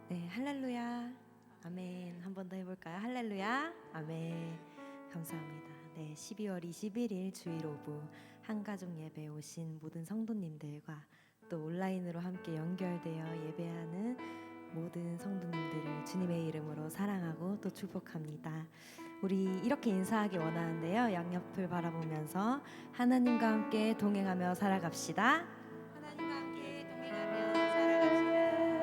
네, 할렐루야. 아멘. 한 번 더 해볼까요? 할렐루야. 아멘. 감사합니다. 네, 12월 21일 주일 오후 한가족 예배 오신 모든 성도님들과 또 온라인으로 함께 연결되어 예배하는 모든 성도님들을 주님의 이름으로 사랑하고 또 축복합니다. 우리 이렇게 인사하기 원하는데요. 양옆을 바라보면서 하나님과 함께 동행하며 살아갑시다. 하나님과 함께 동행하며 살아갑시다.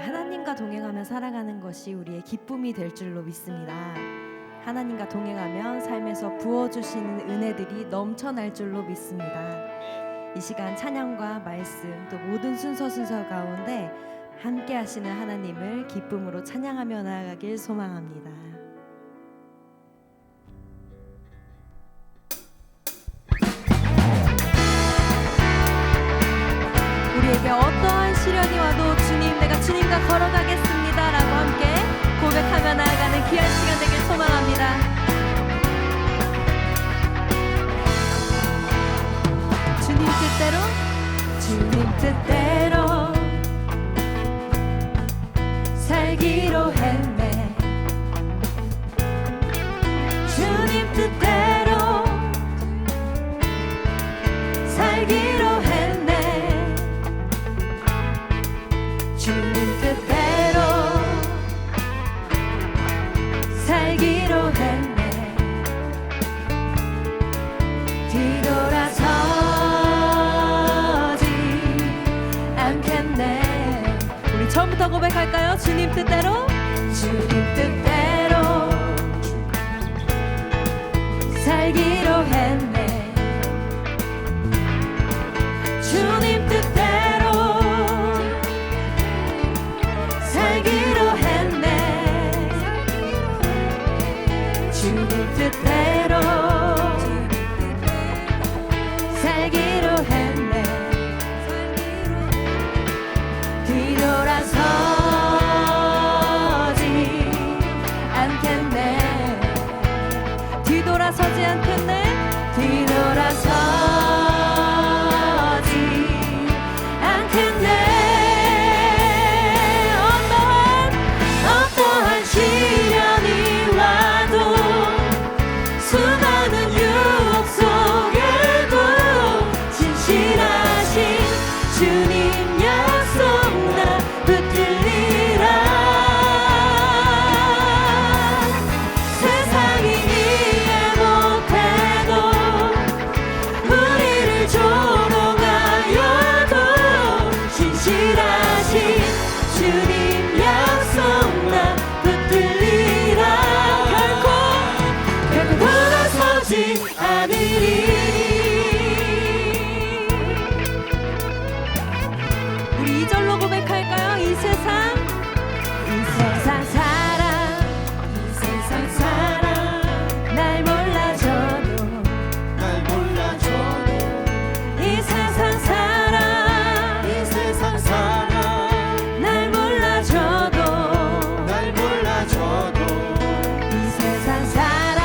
하나님과 동행하며 살아가는 것이 우리의 기쁨이 될 줄로 믿습니다. 하나님과 동행하면 삶에서 부어주시는 은혜들이 넘쳐날 줄로 믿습니다. 이 시간 찬양과 말씀 또 모든 순서 가운데 함께 하시는 하나님을 기쁨으로 찬양하며 나아가길 소망합니다. 우리에게 어떠한 시련이 와도 주님, 내가 주님과 걸어가겠습니다 라고 함께 고백하며 나아가는 귀한 시간 되길 소망합니다. 주님 뜻대로 살기로 했네. 주님 뜻대로 살기로 했네. 주님 뜻대로 살기로 했네. 뒤돌아서 처음부터 고백할까요? 주님 뜻대로 주님 뜻대로 살기로 했네. 주님 뜻대로 살기로 했네. 주님 뜻대로 살기로 했네. 뒤돌아서지 않겠네. 뒤돌아서지 않겠네. 어떠한 시련이 와도 수많은 유혹 속에도 진실하신 주님 약속 나 붙들리라. 주님 약속 나 붙들리라. 결코 돌아서지 않으리. 우리 2절로 고백할까요? 이 세상 사람 날 몰라줘도 이 세상 사람 날 몰라줘도 이 세상 사람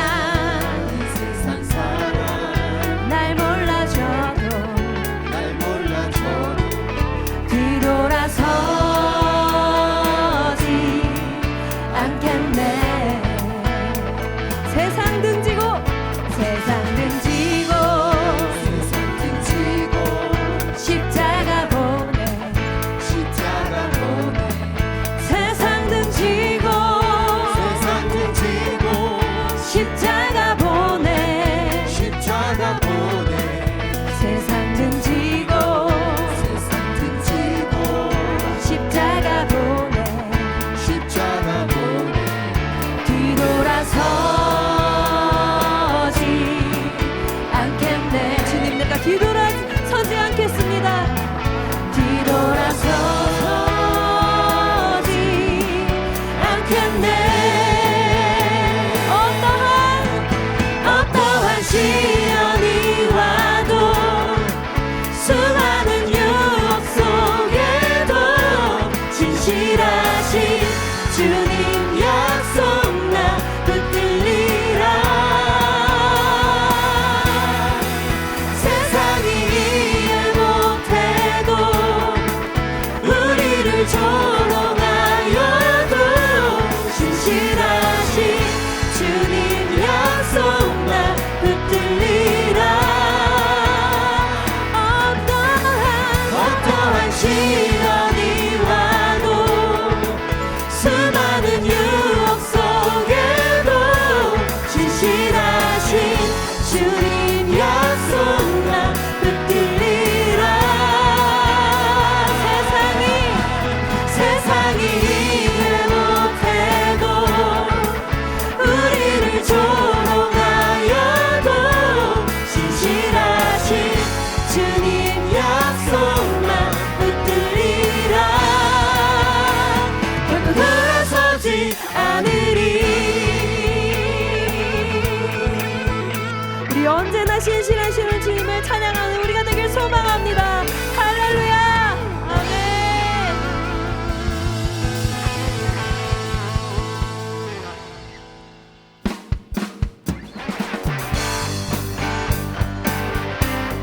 우리 언제나 신실하시는 주님을 찬양하는 우리가 되길 소망합니다. 할렐루야. 아멘.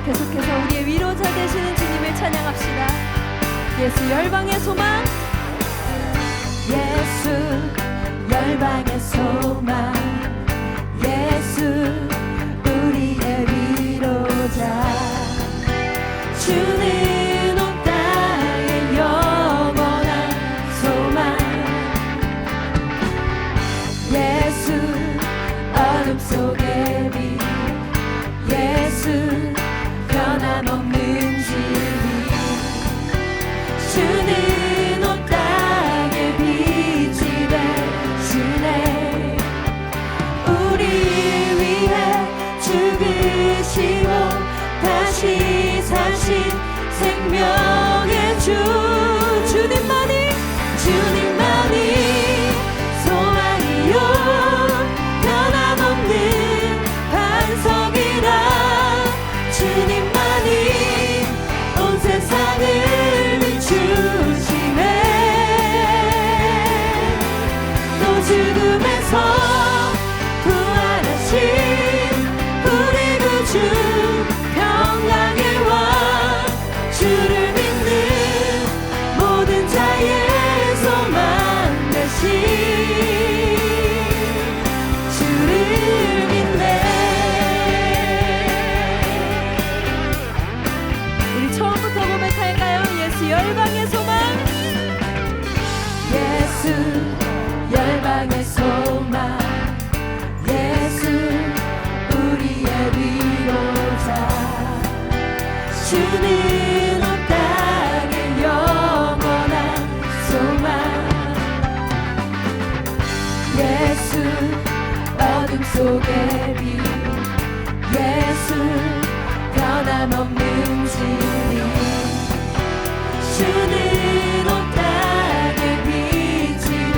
계속해서 우리의 위로자 되시는 주님을 찬양합시다. 예수 열방의 소망, 예수 열방의 소망, 예수 우리의 위로자, 주는 온 땅의 영원한 소망, 예수 어둠 속의 빛, 예수 변함없는 진리, 주는 온 땅의 빛이 되시네. 우리 위해 죽으시고 다시 사신 생명의 주, 주님만이 소망이요 변함없는 반석이라. 주님만이 온 세상을 비추시네. 또 죽음에서 부활하신 우리 구주 평강의 왕, 주를 믿는 모든 자의 소망 되신 주를 믿네. 우리 처음부터 고백할까요? 예수 열방의 소망, 예수 열방의 소망, 예수 우리의 위로자, 주는 온 땅의 영원한 소망, 예수 어둠 속의 빛, 예수 변함없는 진리, 주는 온 땅의 빛이 돼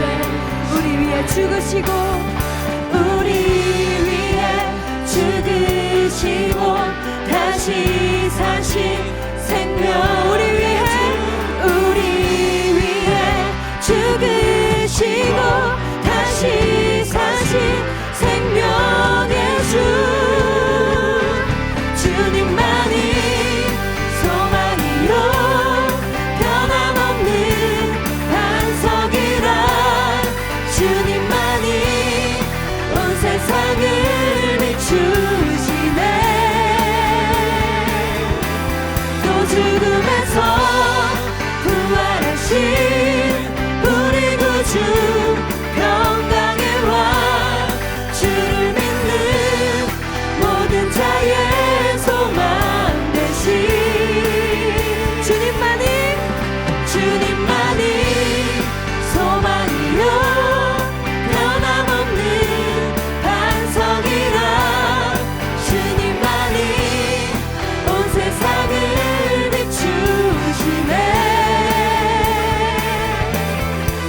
우리 위해 죽으시고, 우리 위해 죽으시고 다시 사신 생명, 우리 위해 죽으시고 다시 사신 생명의 주, 주님만이 소망이요 변함없는 반석이라. 주님만이 온 세상을 비추시네. 또 죽음에서 부활하신 우리 구주 평강의 왕, 주를 믿는 모든 자의 소망 되신 주님만이 소망이요 변함없는 반석이라. 주님만이 온 세상을 비추시네.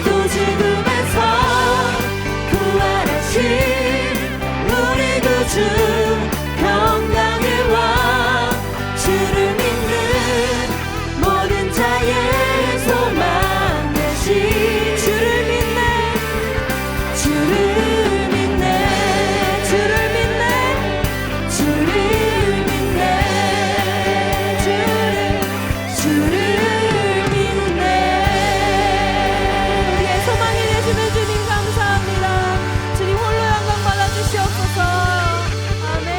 또 죽음에서 부활하신 우리 구주 평강의 왕, 주를 믿는 모든 자의 소망 되신 주를 믿네. 주를 믿네. 주를 믿네. 주를 믿네. 주를 믿네. 우리의 소망이 되시는 주님 감사합니다. 주님 홀로 영광 받아주시옵소서. 아멘.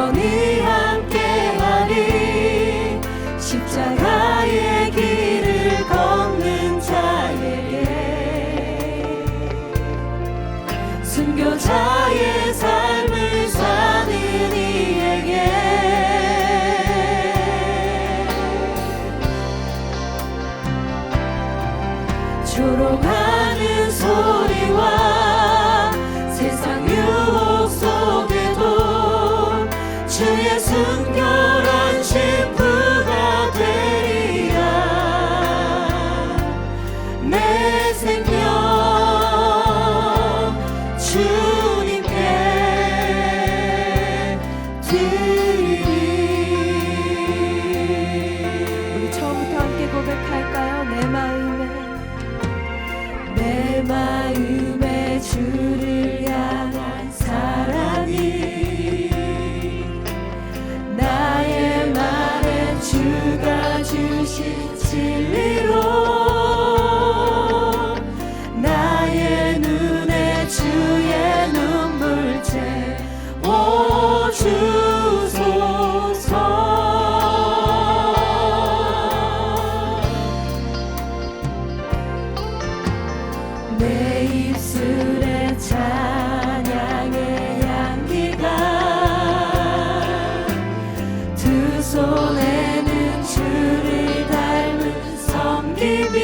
영원히 함께하리. 십자가의 길을 걷는 자에게, 순교자의 삶을 사는 이에게, 조롱하는 소리와 세상 유혹 속에도 주의 순결한 신부가 되리라. 내 생명 주님께 드리리. 우리 처음부터 함께 고백할까요? 내 마음에 주를 향한 사랑이, 나의 말에 주가 주신 진리로, 나의 눈에 주의 눈물째 오 주소서. 내 입술에 찬양의 향기가, 두 손에는 주를 닮은 섬김이,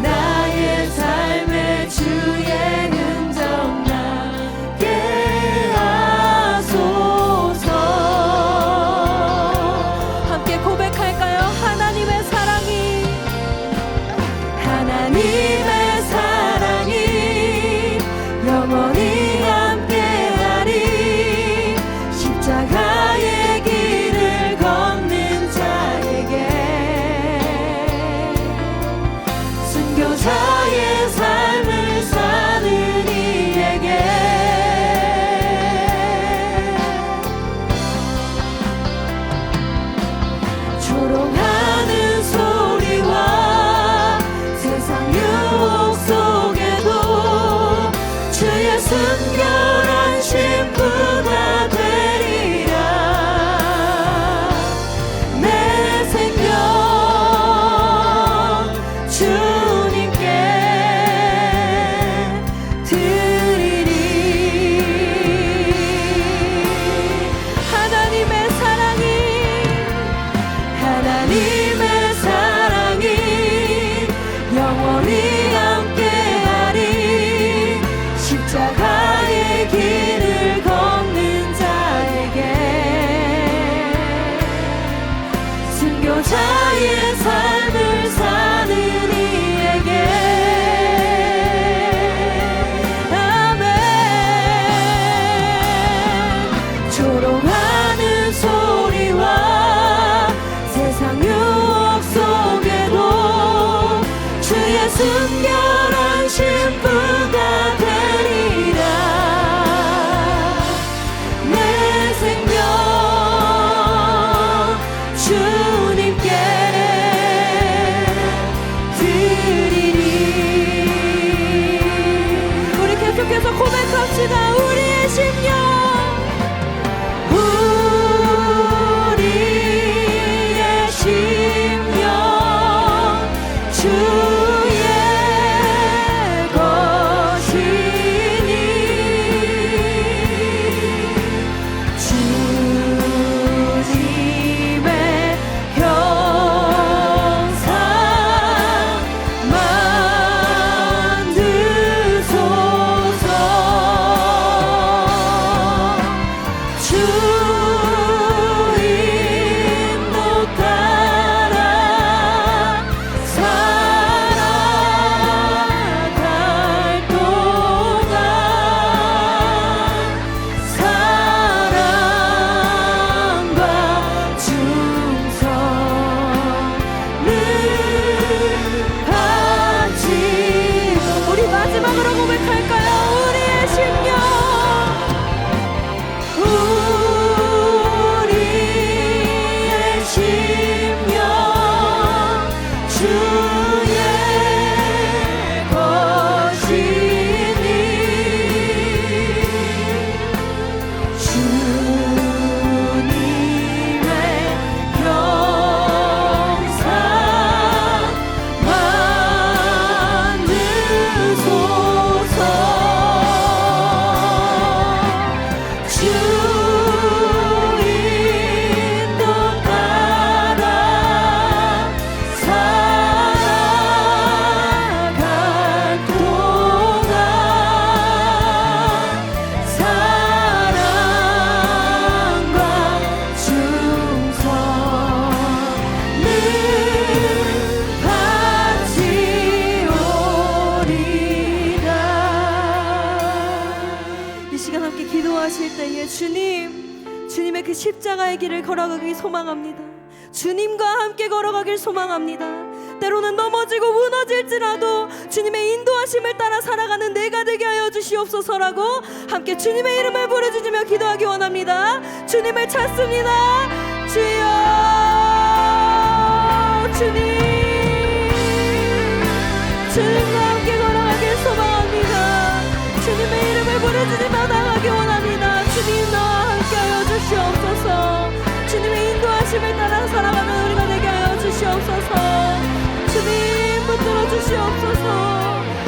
나의 삶에 주의 흔적 나게 하소서. 함께 고백할까요? 하나님의 사랑이, 하나님의 사랑이 영원히 함께하리. 십자가의 길을 걷는 자에게, 순교자의 삶을 사는 이에게, 조롱하는 소리와 세상 유혹 속에도 주의 순결한 신부가 되리라. 내 생명 주님께 드리리. 하나님의 사랑이, 하나님의 사랑이 영원히 함께하리. 십자가의 길을 걷는 자에게, 순교자의 삶을 사는 이에게, 아멘. 조롱하는 소리와 세상 유혹 속에도 주의 순결한 신부가 되리라. 내 생명 주님께 드리리. 우리 계속해서 고백합시다. 우리의 심령, 우리의 심령 주의 것이니, 주님의 형상 만드소서. 함께 기도하실 때에 주님의 그 십자가의 길을 걸어가길 소망합니다. 주님과 함께 걸어가길 소망합니다. 때로는 넘어지고 무너질지라도 주님의 인도하심을 따라 살아가는 내가 되게 하여 주시옵소서라고 함께 주님의 이름을 부르짖으며 기도하기 원합니다. 주님을 찾습니다. 주여, 주님과 함께 걸어가길 소망합니다. 주님의 이름을 부르짖으며 나가기 원합니다. 주님 나와 함께 하여 주시옵소서. 주님의 인도하심을 따라 살아가는 우리가 되게 하여 주시옵소서. 주님 붙들어 주시옵소서.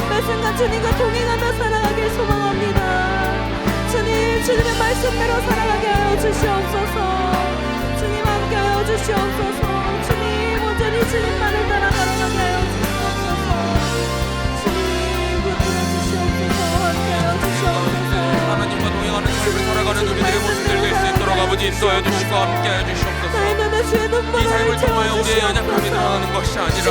매 순간 주님과 동행하며 살아가길 소망합니다. 주님의 말씀대로 살아가게 하여 주시옵소서. 주님 함께 하여 주시옵소서. 주님 온전히 주님만을 따라 걸어가게 하여 주시옵소서. 주님 붙들어 주시옵소서. 함께 하여 주시옵소서. 하나님과 동행하는 삶을 살아가는 우리들의 모습들 될 수 있도록 아버지 인도하여 주시고 함께 하여 주시옵소서. 이 삶을 통하여 우리의 연약함이 드러나는 것이 아니라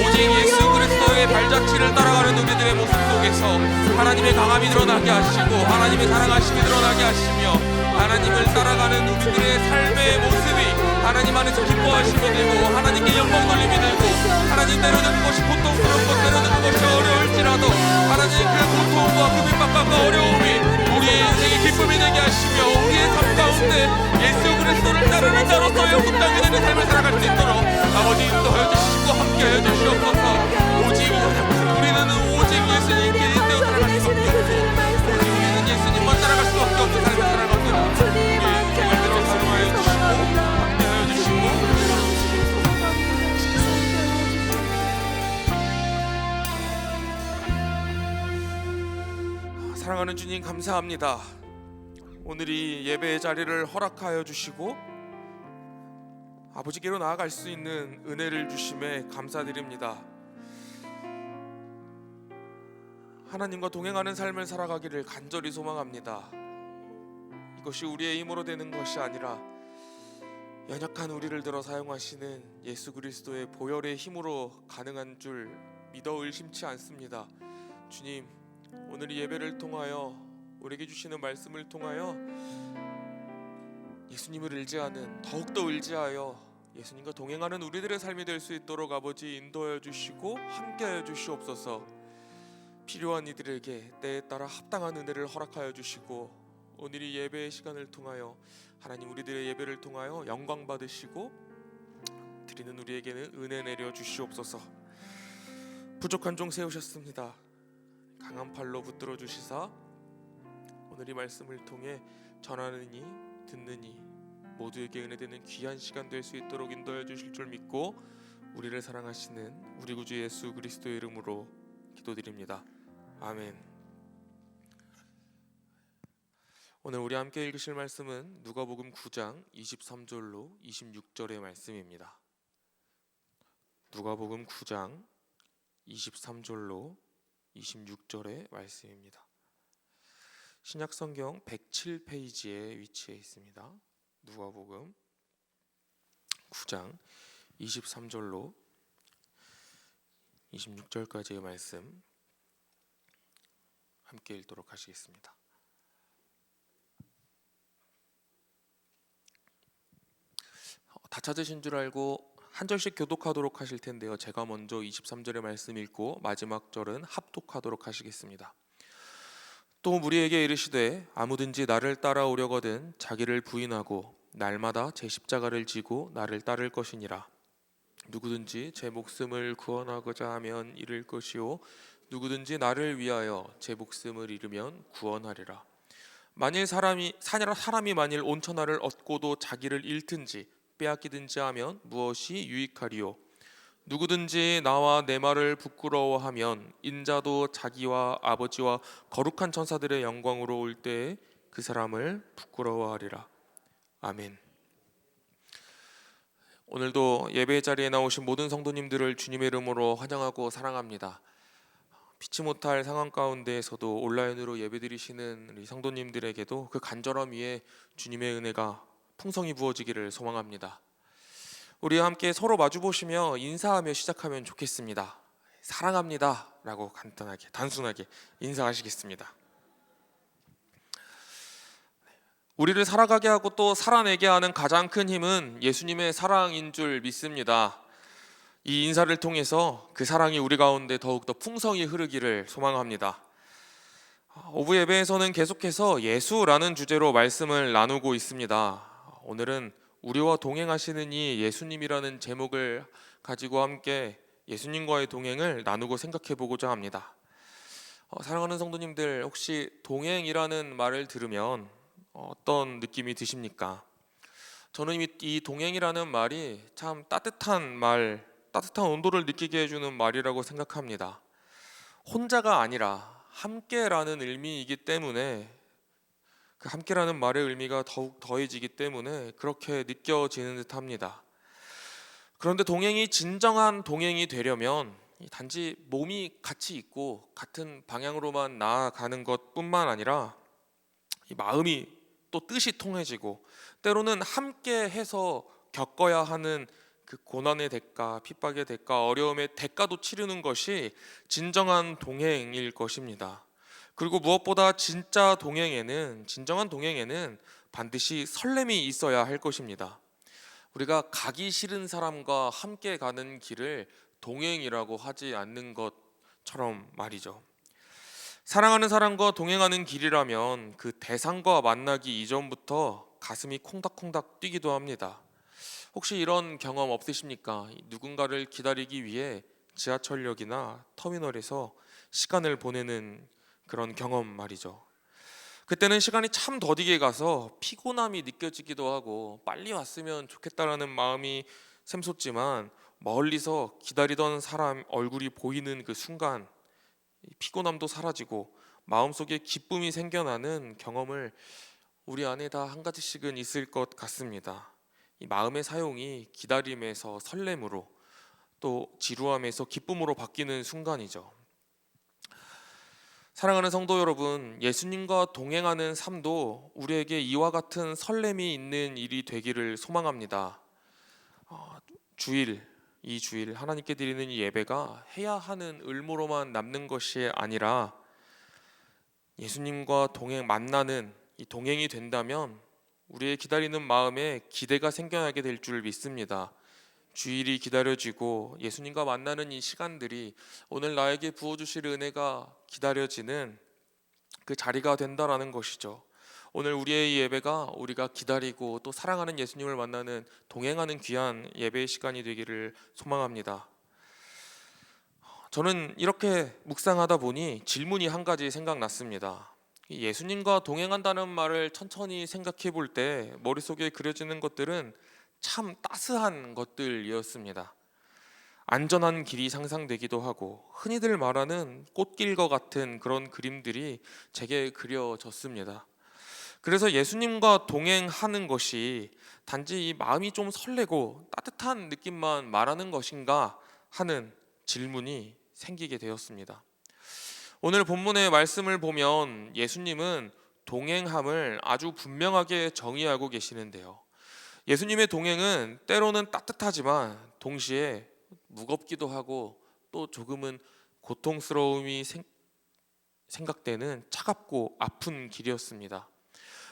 오직 예수 그리스도의 발자취를 따라가는 우리들의 모습 속에서 하나님의 강함이 드러나게 하시고 하나님의 사랑하심이 드러나게 하시며 하나님을 따라가는 우리들의 삶의 모습이 하나님 안에서 기뻐하심이 되고 하나님께 영광 돌림이 되고 하나님 때로는 그것이 고통스럽고 때로는 그것이 어려울지라도 하나님 그 고통과 그 핍박과 어려움이 우리의 인생의 기쁨이 되게 하시며 우리의 삶 가운데 예수 그리스도를 따르는 자로서의 영광이 되는 삶을 살아갈 수 있도록 아버지 인도하여 주시고 함께하여 주시옵소서. 오직 우리는 오직 예수님께 인도하여 살아갈 수밖에 없고 우리는 예수님만 따라갈 수밖에 없는 삶을 살아가며 우리의 인생을 들어 사용하여 주시고 함께하여 주시고 사랑하는 주님 감사합니다. 오늘 이 예배의 자리를 허락하여 주시고 아버지께로 나아갈 수 있는 은혜를 주심에 감사드립니다. 하나님과 동행하는 삶을 살아가기를 간절히 소망합니다. 이것이 우리의 힘으로 되는 것이 아니라 연약한 우리를 들어 사용하시는 예수 그리스도의 보혈의 힘으로 가능한 줄 믿어 의심치 않습니다. 주님, 오늘 이 예배를 통하여 우리에게 주시는 말씀을 통하여 예수님을 의지하는 더욱더 의지하여 예수님과 동행하는 우리들의 삶이 될 수 있도록 아버지 인도하여 주시고 함께하여 주시옵소서. 필요한 이들에게 때에 따라 합당한 은혜를 허락하여 주시고 오늘 이 예배의 시간을 통하여 하나님 우리들의 예배를 통하여 영광 받으시고 드리는 우리에게는 은혜 내려 주시옵소서. 부족한 종 세우셨습니다. 강한 팔로 붙들어 주시사 오늘 이 말씀을 통해 전하느니 듣느니 모두에게 은혜되는 귀한 시간 될 수 있도록 인도해 주실 줄 믿고 우리를 사랑하시는 우리 구주 예수 그리스도의 이름으로 기도드립니다. 아멘. 오늘 우리 함께 읽으실 말씀은 누가복음 9장 23절로 26절의 말씀입니다. 누가복음 9장 23절로 26절의 말씀입니다. 신약성경 107페이지에 위치해 있습니다. 누가복음 9장 23절로 26절까지의 말씀 함께 읽도록 하시겠습니다. 다 찾으신 줄 알고 한 절씩 교독하도록 하실 텐데요. 제가 먼저 23절의 말씀 읽고 마지막 절은 합독하도록 하시겠습니다. 또 무리에게 이르시되 아무든지 나를 따라오려거든 자기를 부인하고 날마다 제 십자가를 지고 나를 따를 것이니라. 누구든지 제 목숨을 구원하고자 하면 잃을 것이요 누구든지 나를 위하여 제 목숨을 잃으면 구원하리라. 만일 사람이 만일 온천하를 얻고도 자기를 잃든지 빼앗기든지 하면 무엇이 유익하리요? 누구든지 나와 내 말을 부끄러워하면 인자도 자기와 아버지와 거룩한 천사들의 영광으로 올 때에 그 사람을 부끄러워하리라. 아멘. 오늘도 예배 자리에 나오신 모든 성도님들을 주님의 이름으로 환영하고 사랑합니다. 피치 못할 상황 가운데에서도 온라인으로 예배드리시는 우리 성도님들에게도 그 간절함 위에 주님의 은혜가 풍성히 부어지기를 소망합니다. 우리 함께 서로 마주보시며 인사하며 시작하면 좋겠습니다. 사랑합니다 라고 간단하게 단순하게 인사하시겠습니다. 우리를 살아가게 하고 또 살아내게 하는 가장 큰 힘은 예수님의 사랑인 줄 믿습니다. 이 인사를 통해서 그 사랑이 우리 가운데 더욱더 풍성히 흐르기를 소망합니다. 오후 예배에서는 계속해서 예수라는 주제로 말씀을 나누고 있습니다. 오늘은 우리와 동행하시는 이 예수님이라는 제목을 가지고 함께 예수님과의 동행을 나누고 생각해 보고자 합니다. 사랑하는 성도님들, 혹시 동행이라는 말을 들으면 어떤 느낌이 드십니까? 저는 이 동행이라는 말이 참 따뜻한 말, 따뜻한 온도를 느끼게 해주는 말이라고 생각합니다. 혼자가 아니라 함께라는 의미이기 때문에, 그 함께라는 말의 의미가 더욱 더해지기 때문에 그렇게 느껴지는 듯합니다. 그런데 동행이 진정한 동행이 되려면 단지 몸이 같이 있고 같은 방향으로만 나아가는 것뿐만 아니라 이 마음이 또 뜻이 통해지고, 때로는 함께 해서 겪어야 하는 그 고난의 대가, 핍박의 대가, 어려움의 대가도 치르는 것이 진정한 동행일 것입니다. 그리고 무엇보다 진정한 동행에는 반드시 설렘이 있어야 할 것입니다. 우리가 가기 싫은 사람과 함께 가는 길을 동행이라고 하지 않는 것처럼 말이죠. 사랑하는 사람과 동행하는 길이라면 그 대상과 만나기 이전부터 가슴이 콩닥콩닥 뛰기도 합니다. 혹시 이런 경험 없으십니까? 누군가를 기다리기 위해 지하철역이나 터미널에서 시간을 보내는 그런 경험 말이죠. 그때는 시간이 참 더디게 가서 피곤함이 느껴지기도 하고 빨리 왔으면 좋겠다라는 마음이 샘솟지만, 멀리서 기다리던 사람 얼굴이 보이는 그 순간 피곤함도 사라지고 마음속에 기쁨이 생겨나는 경험을 우리 안에 다 한 가지씩은 있을 것 같습니다. 이 마음의 사용이 기다림에서 설렘으로, 또 지루함에서 기쁨으로 바뀌는 순간이죠. 사랑하는 성도 여러분, 예수님과 동행하는 삶도 우리에게 이와 같은 설렘이 있는 일이 되기를 소망합니다. 이 주일 하나님께 드리는 이 예배가 해야 하는 의무로만 남는 것이 아니라 예수님과 만나는 이 동행이 된다면 우리의 기다리는 마음에 기대가 생겨나게 될 줄 믿습니다. 주일이 기다려지고 예수님과 만나는 이 시간들이 오늘 나에게 부어주실 은혜가 기다려지는 그 자리가 된다라는 것이죠. 오늘 우리의 이 예배가 우리가 기다리고 또 사랑하는 예수님을 만나는, 동행하는 귀한 예배의 시간이 되기를 소망합니다. 저는 이렇게 묵상하다 보니 질문이 한 가지 생각났습니다. 예수님과 동행한다는 말을 천천히 생각해 볼 때 머릿속에 그려지는 것들은 참 따스한 것들이었습니다. 안전한 길이 상상되기도 하고 흔히들 말하는 꽃길과 같은 그런 그림들이 제게 그려졌습니다. 그래서 예수님과 동행하는 것이 단지 이 마음이 좀 설레고 따뜻한 느낌만 말하는 것인가 하는 질문이 생기게 되었습니다. 오늘 본문의 말씀을 보면 예수님은 동행함을 아주 분명하게 정의하고 계시는데요. 예수님의 동행은 때로는 따뜻하지만 동시에 무겁기도 하고 또 조금은 고통스러움이 생각되는 차갑고 아픈 길이었습니다.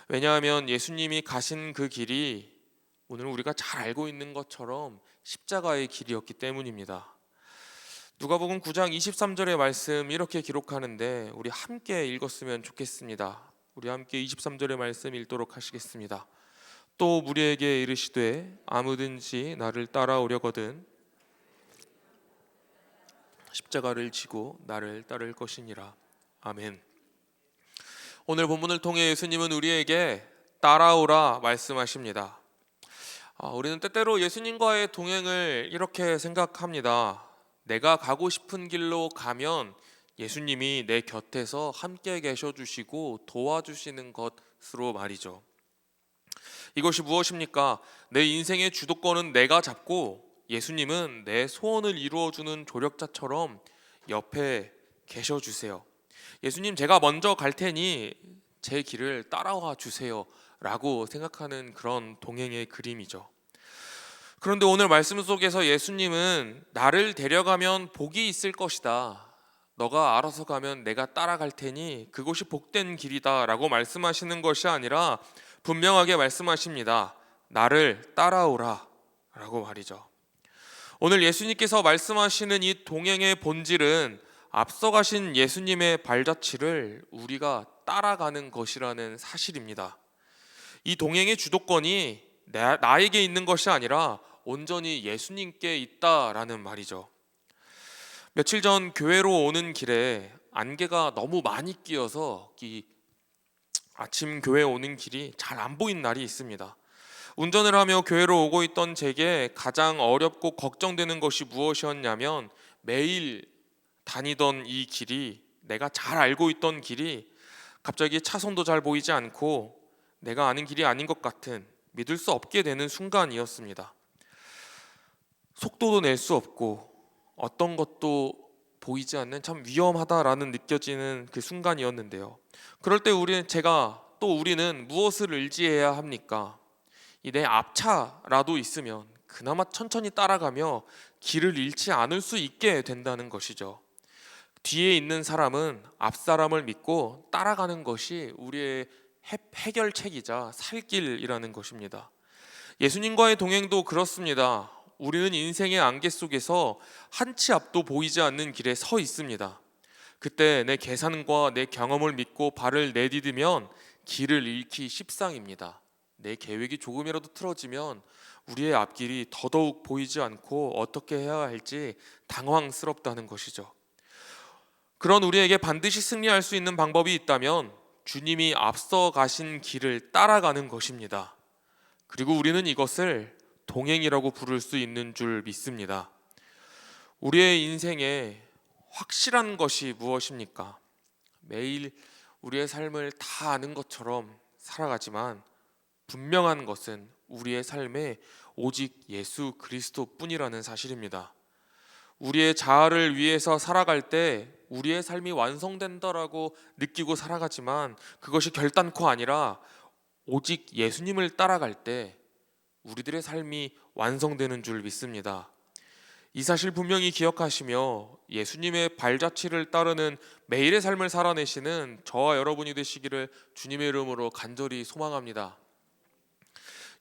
왜냐하면 예수님이 가신 그 길이 오늘 우리가 잘 알고 있는 것처럼 십자가의 길이었기 때문입니다. 누가복음 9장 23절의 말씀 이렇게 기록하는데 우리 함께 읽었으면 좋겠습니다. 우리 함께 23절의 말씀 읽도록 하시겠습니다. 또 무리에게 이르시되 아무든지 나를 따라오려거든 십자가를 지고 나를 따를 것이니라. 아멘. 오늘 본문을 통해 예수님은 우리에게 따라오라 말씀하십니다. 우리는 때때로 예수님과의 동행을 이렇게 생각합니다. 내가 가고 싶은 길로 가면 예수님이 내 곁에서 함께 계셔 주시고 도와주시는 것으로 말이죠. 이것이 무엇입니까? 내 인생의 주도권은 내가 잡고 예수님은 내 소원을 이루어주는 조력자처럼 옆에 계셔 주세요. 예수님, 제가 먼저 갈 테니 제 길을 따라와 주세요 라고 생각하는 그런 동행의 그림이죠. 그런데 오늘 말씀 속에서 예수님은 나를 데려가면 복이 있을 것이다, 너가 알아서 가면 내가 따라갈 테니 그곳이 복된 길이다 라고 말씀하시는 것이 아니라 분명하게 말씀하십니다. 나를 따라오라 라고 말이죠. 오늘 예수님께서 말씀하시는 이 동행의 본질은 앞서가신 예수님의 발자취를 우리가 따라가는 것이라는 사실입니다. 이 동행의 주도권이 나에게 있는 것이 아니라 온전히 예수님께 있다라는 말이죠. 며칠 전 교회로 오는 길에 안개가 너무 많이 끼어서 아침 교회 오는 길이 잘 안 보이는 날이 있습니다. 운전을 하며 교회로 오고 있던 제게 가장 어렵고 걱정되는 것이 무엇이었냐면 매일 다니던 이 길이, 내가 잘 알고 있던 길이 갑자기 차선도 잘 보이지 않고 내가 아는 길이 아닌 것 같은, 믿을 수 없게 되는 순간이었습니다. 속도도 낼 수 없고 어떤 것도 보이지 않는 참 위험하다라는 느껴지는 그 순간이었는데요. 그럴 때 우리는 무엇을 의지해야 합니까? 이 내 앞차라도 있으면 그나마 천천히 따라가며 길을 잃지 않을 수 있게 된다는 것이죠. 뒤에 있는 사람은 앞 사람을 믿고 따라가는 것이 우리의 해결책이자 살 길이라는 것입니다. 예수님과의 동행도 그렇습니다. 우리는 인생의 안개 속에서 한 치 앞도 보이지 않는 길에 서 있습니다. 그때 내 계산과 내 경험을 믿고 발을 내디디면 길을 잃기 십상입니다. 내 계획이 조금이라도 틀어지면 우리의 앞길이 더더욱 보이지 않고 어떻게 해야 할지 당황스럽다는 것이죠. 그런 우리에게 반드시 승리할 수 있는 방법이 있다면 주님이 앞서 가신 길을 따라가는 것입니다. 그리고 우리는 이것을 동행이라고 부를 수 있는 줄 믿습니다. 우리의 인생에 확실한 것이 무엇입니까? 매일 우리의 삶을 다 아는 것처럼 살아가지만 분명한 것은 우리의 삶에 오직 예수 그리스도뿐이라는 사실입니다. 우리의 자아를 위해서 살아갈 때 우리의 삶이 완성된다라고 느끼고 살아가지만 그것이 결단코 아니라 오직 예수님을 따라갈 때 우리들의 삶이 완성되는 줄 믿습니다. 이 사실 분명히 기억하시며 예수님의 발자취를 따르는 매일의 삶을 살아내시는 저와 여러분이 되시기를 주님의 이름으로 간절히 소망합니다.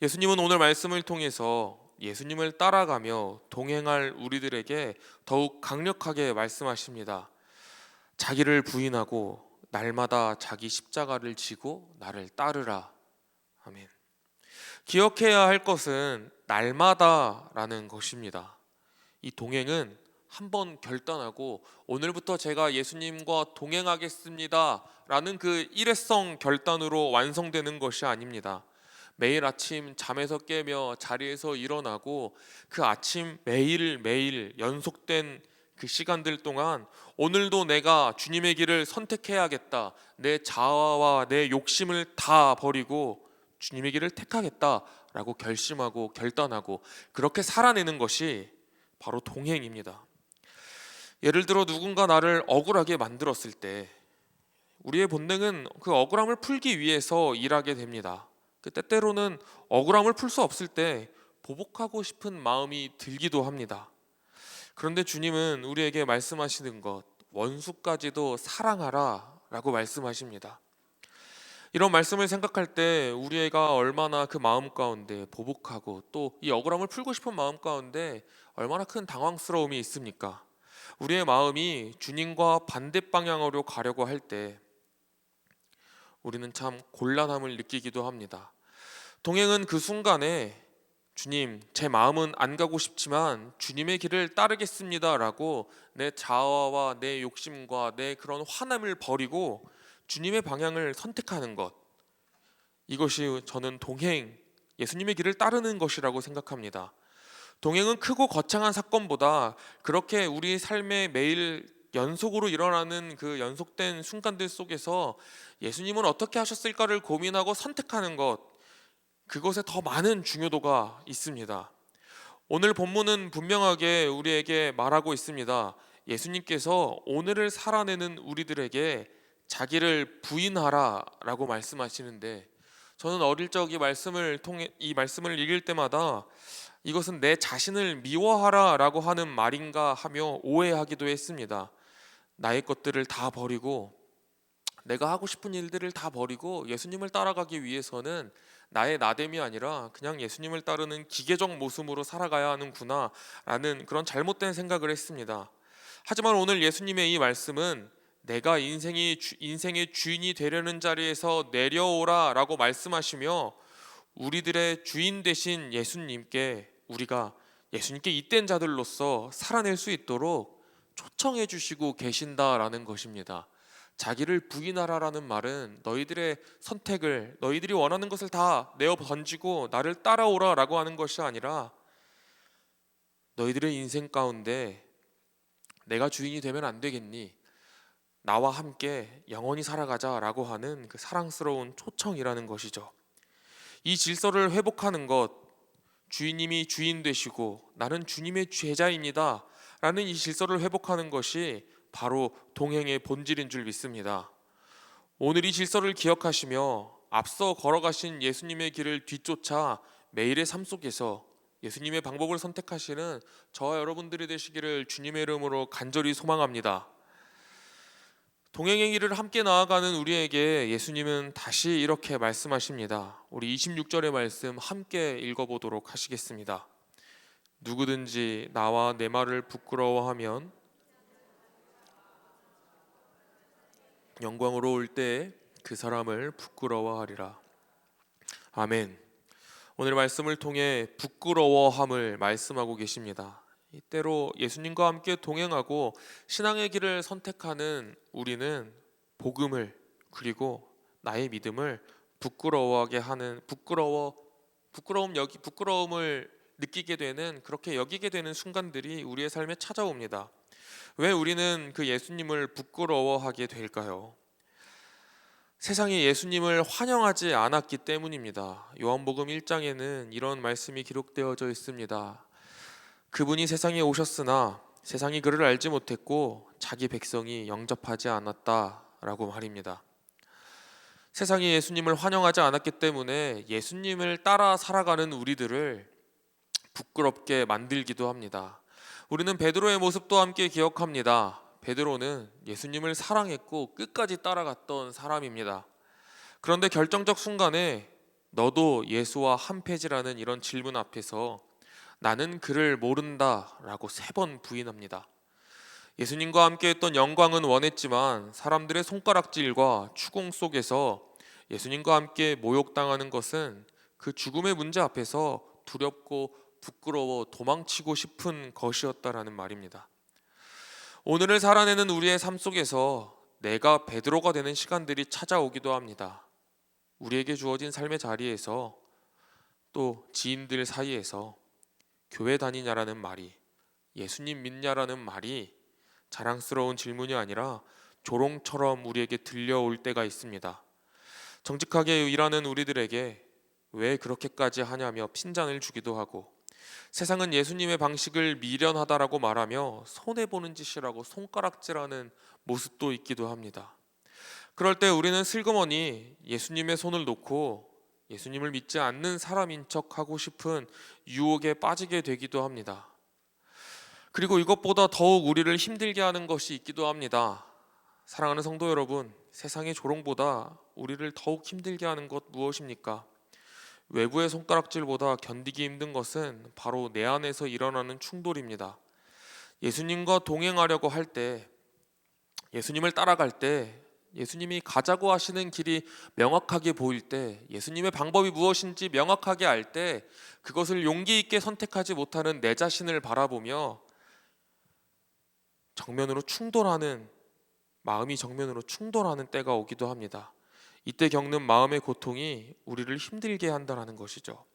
예수님은 오늘 말씀을 통해서 예수님을 따라가며 동행할 우리들에게 더욱 강력하게 말씀하십니다. 자기를 부인하고 날마다 자기 십자가를 지고 나를 따르라. 아멘. 기억해야 할 것은 날마다라는 것입니다. 이 동행은 한번 결단하고 오늘부터 제가 예수님과 동행하겠습니다 라는 그 일회성 결단으로 완성되는 것이 아닙니다. 매일 아침 잠에서 깨며 자리에서 일어나고 그 아침 매일매일 연속된 그 시간들 동안 오늘도 내가 주님의 길을 선택해야겠다, 내 자아와 내 욕심을 다 버리고 주님의 길을 택하겠다라고 결심하고 결단하고 그렇게 살아내는 것이 바로 동행입니다. 예를 들어 누군가 나를 억울하게 만들었을 때 우리의 본능은 그 억울함을 풀기 위해서 일하게 됩니다. 때때로는 억울함을 풀 수 없을 때 보복하고 싶은 마음이 들기도 합니다. 그런데 주님은 우리에게 말씀하시는 것, 원수까지도 사랑하라 라고 말씀하십니다. 이런 말씀을 생각할 때 우리가 얼마나 그 마음 가운데 보복하고 또 이 억울함을 풀고 싶은 마음 가운데 얼마나 큰 당황스러움이 있습니까? 우리의 마음이 주님과 반대 방향으로 가려고 할 때 우리는 참 곤란함을 느끼기도 합니다. 동행은 그 순간에 주님, 제 마음은 안 가고 싶지만 주님의 길을 따르겠습니다 라고 내 자아와 내 욕심과 내 그런 화남을 버리고 주님의 방향을 선택하는 것, 이것이 저는 동행, 예수님의 길을 따르는 것이라고 생각합니다. 동행은 크고 거창한 사건보다 그렇게 우리 삶에 매일 연속으로 일어나는 그 연속된 순간들 속에서 예수님은 어떻게 하셨을까를 고민하고 선택하는 것, 그것에 더 많은 중요도가 있습니다. 오늘 본문은 분명하게 우리에게 말하고 있습니다. 예수님께서 오늘을 살아내는 우리들에게 자기를 부인하라 라고 말씀하시는데, 저는 어릴 적 이 말씀을 읽을 때마다 이것은 내 자신을 미워하라 라고 하는 말인가 하며 오해하기도 했습니다. 나의 것들을 다 버리고 내가 하고 싶은 일들을 다 버리고 예수님을 따라가기 위해서는 나의 나됨이 아니라 그냥 예수님을 따르는 기계적 모습으로 살아가야 하는구나 라는 그런 잘못된 생각을 했습니다. 하지만 오늘 예수님의 이 말씀은 내가 인생의 주인이 되려는 자리에서 내려오라 라고 말씀하시며 우리들의 주인 되신 예수님께 우리가 예수님께 잇된 자들로서 살아낼 수 있도록 초청해 주시고 계신다라는 것입니다. 자기를 부인하라라는 말은 너희들의 선택을, 너희들이 원하는 것을 다 내어 던지고 나를 따라오라라고 하는 것이 아니라 너희들의 인생 가운데 내가 주인이 되면 안 되겠니? 나와 함께 영원히 살아가자라고 하는 그 사랑스러운 초청이라는 것이죠. 이 질서를 회복하는 것, 주인님이 주인 되시고 나는 주님의 제자입니다 라는 이 질서를 회복하는 것이 바로 동행의 본질인 줄 믿습니다. 오늘 이 질서를 기억하시며 앞서 걸어가신 예수님의 길을 뒤쫓아 매일의 삶 속에서 예수님의 방법을 선택하시는 저와 여러분들이 되시기를 주님의 이름으로 간절히 소망합니다. 동행의 길을 함께 나아가는 우리에게 예수님은 다시 이렇게 말씀하십니다. 우리 26절의 말씀 함께 읽어보도록 하시겠습니다. 누구든지 나와 내 말을 부끄러워하면 영광으로 올 때에 그 사람을 부끄러워하리라. 아멘. 오늘 말씀을 통해 부끄러워함을 말씀하고 계십니다. 이때로 예수님과 함께 동행하고 신앙의 길을 선택하는 우리는 복음을 그리고 나의 믿음을 부끄러워하게 하는 부끄러움을 느끼게 되는 그렇게 여기게 되는 순간들이 우리의 삶에 찾아옵니다. 왜 우리는 그 예수님을 부끄러워하게 될까요? 세상이 예수님을 환영하지 않았기 때문입니다. 요한복음 1장에는 이런 말씀이 기록되어져 있습니다. 그분이 세상에 오셨으나 세상이 그를 알지 못했고 자기 백성이 영접하지 않았다라고 말입니다. 세상이 예수님을 환영하지 않았기 때문에 예수님을 따라 살아가는 우리들을 부끄럽게 만들기도 합니다. 우리는 베드로의 모습도 함께 기억합니다. 베드로는 예수님을 사랑했고 끝까지 따라갔던 사람입니다. 그런데 결정적 순간에 너도 예수와 한 패지라는 이런 질문 앞에서 나는 그를 모른다 라고 3번 부인합니다. 예수님과 함께 했던 영광은 원했지만 사람들의 손가락질과 추궁 속에서 예수님과 함께 모욕당하는 것은 그 죽음의 문제 앞에서 두렵고 부끄러워 도망치고 싶은 것이었다라는 말입니다. 오늘을 살아내는 우리의 삶 속에서 내가 베드로가 되는 시간들이 찾아오기도 합니다. 우리에게 주어진 삶의 자리에서 또 지인들 사이에서 교회 다니냐라는 말이, 예수님 믿냐라는 말이 자랑스러운 질문이 아니라 조롱처럼 우리에게 들려올 때가 있습니다. 정직하게 일하는 우리들에게 왜 그렇게까지 하냐며 핀잔을 주기도 하고, 세상은 예수님의 방식을 미련하다라고 말하며 손해보는 짓이라고 손가락질하는 모습도 있기도 합니다. 그럴 때 우리는 슬그머니 예수님의 손을 놓고 예수님을 믿지 않는 사람인 척하고 싶은 유혹에 빠지게 되기도 합니다. 그리고 이것보다 더욱 우리를 힘들게 하는 것이 있기도 합니다. 사랑하는 성도 여러분, 세상의 조롱보다 우리를 더욱 힘들게 하는 것 무엇입니까? 외부의 손가락질보다 견디기 힘든 것은 바로 내 안에서 일어나는 충돌입니다. 예수님과 동행하려고 할 때, 예수님을 따라갈 때, 예수님이 가자고 하시는 길이 명확하게 보일 때, 예수님의 방법이 무엇인지 명확하게 알 때 그것을 용기 있게 선택하지 못하는 내 자신을 바라보며 마음이 정면으로 충돌하는 때가 오기도 합니다. 이때 겪는 마음의 고통이 우리를 힘들게 한다는 것이죠.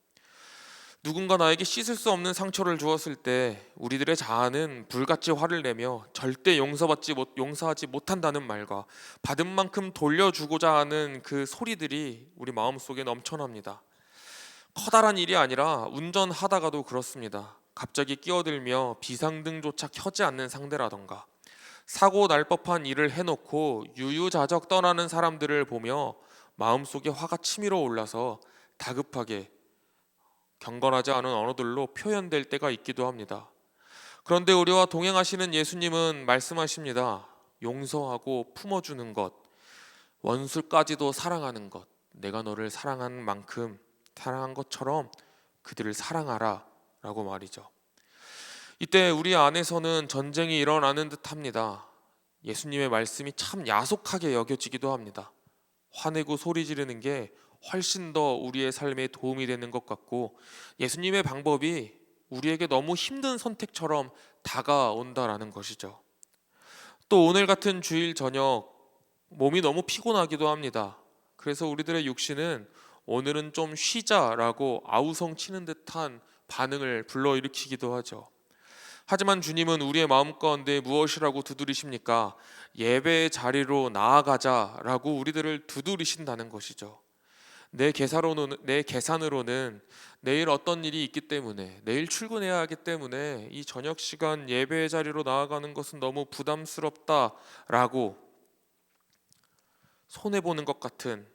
누군가 나에게 씻을 수 없는 상처를 주었을 때 우리들의 자아는 불같이 화를 내며 절대 용서하지 못한다는 말과 받은 만큼 돌려주고자 하는 그 소리들이 우리 마음속에 넘쳐납니다. 커다란 일이 아니라 운전하다가도 그렇습니다. 갑자기 끼어들며 비상등조차 켜지 않는 상대라던가 사고 날 법한 일을 해놓고 유유자적 떠나는 사람들을 보며 마음속에 화가 치밀어 올라서 다급하게 경건하지 않은 언어들로 표현될 때가 있기도 합니다. 그런데 우리와 동행하시는 예수님은 말씀하십니다. 용서하고 품어주는 것, 원수까지도 사랑하는 것, 내가 너를 사랑한 만큼 사랑한 것처럼 그들을 사랑하라 라고 말이죠. 이때 우리 안에서는 전쟁이 일어나는 듯합니다. 예수님의 말씀이 참 야속하게 여겨지기도 합니다. 화내고 소리 지르는 게 훨씬 더 우리의 삶에 도움이 되는 것 같고, 예수님의 방법이 우리에게 너무 힘든 선택처럼 다가온다라는 것이죠. 또 오늘 같은 주일 저녁 몸이 너무 피곤하기도 합니다. 그래서 우리들의 육신은 오늘은 좀 쉬자라고 아우성치는 듯한 반응을 불러일으키기도 하죠. 하지만 주님은 우리의 마음 가운데 무엇이라고 두드리십니까? 예배의 자리로 나아가자라고 우리들을 두드리신다는 것이죠. 내 계산으로는 내일 어떤 일이 있기 때문에, 내일 출근해야 하기 때문에 이 저녁 시간 예배의 자리로 나아가는 것은 너무 부담스럽다라고 손해보는 것 같은